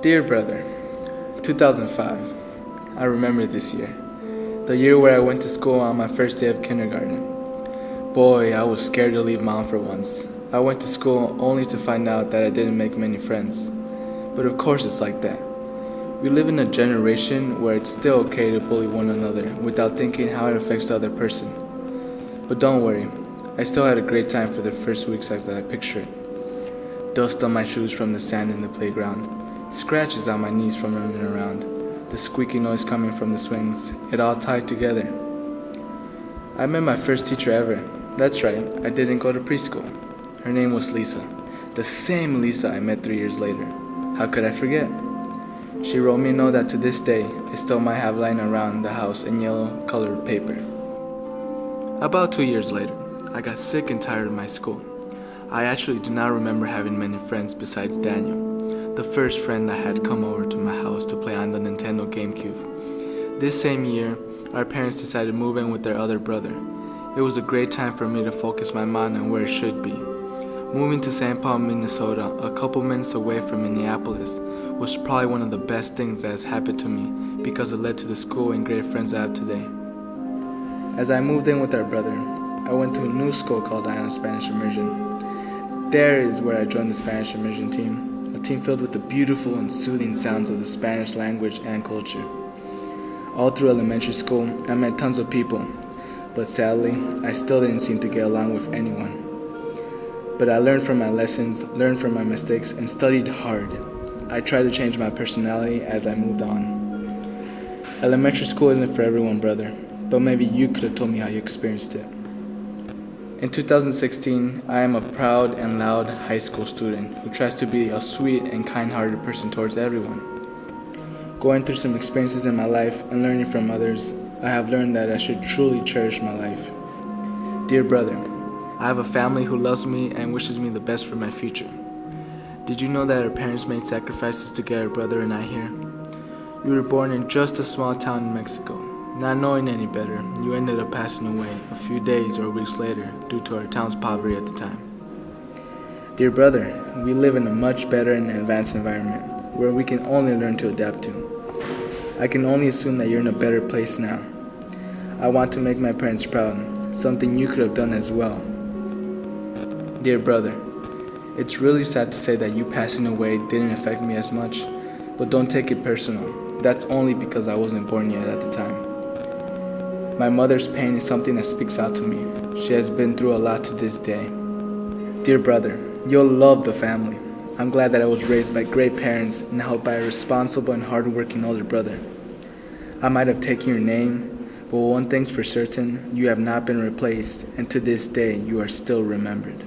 Dear brother, 2005. I remember this year. The year where I went to school on my first day of kindergarten. Boy, I was scared to leave mom for once. I went to school only to find out that I didn't make many friends. But of course it's like that. We live in a generation where it's still okay to bully one another without thinking how it affects the other person. But don't worry, I still had a great time for the first weeks as I picture it. Dust on my shoes from the sand in the playground. Scratches on my knees from running around. The squeaky noise coming from the swings. It all tied together. I met my first teacher ever. That's right, I didn't go to preschool. Her name was Lisa. The same Lisa I met 3 years later. How could I forget? She wrote me a note that to this day I still might have lying around the house in yellow colored paper. About 2 years later, I got sick and tired of my school. I actually do not remember having many friends besides Daniel, the first friend that had come over to my house to play on the Nintendo GameCube. This same year, our parents decided to move in with their other brother. It was a great time for me to focus my mind on where it should be. Moving to St. Paul, Minnesota, a couple minutes away from Minneapolis, was probably one of the best things that has happened to me because it led to the school and great friends I have today. As I moved in with our brother, I went to a new school called Ion Spanish Immersion. There is where I joined the Spanish Immersion team. A team filled with the beautiful and soothing sounds of the Spanish language and culture. All through elementary school, I met tons of people, but sadly, I still didn't seem to get along with anyone. But I learned from my lessons, learned from my mistakes, and studied hard. I tried to change my personality as I moved on. Elementary school isn't for everyone, brother, but maybe you could have told me how you experienced it. In 2016, I am a proud and loud high school student who tries to be a sweet and kind-hearted person towards everyone. Going through some experiences in my life and learning from others, I have learned that I should truly cherish my life. Dear brother, I have a family who loves me and wishes me the best for my future. Did you know that our parents made sacrifices to get our brother and I here? We were born in just a small town in Mexico. Not knowing any better, you ended up passing away a few days or weeks later due to our town's poverty at the time. Dear brother, we live in a much better and advanced environment where we can only learn to adapt to. I can only assume that you're in a better place now. I want to make my parents proud, something you could have done as well. Dear brother, it's really sad to say that you passing away didn't affect me as much, but don't take it personal. That's only because I wasn't born yet at the time. My mother's pain is something that speaks out to me. She has been through a lot to this day. Dear brother, you'll love the family. I'm glad that I was raised by great parents and helped by a responsible and hardworking older brother. I might have taken your name, but one thing's for certain, you have not been replaced, and to this day you are still remembered.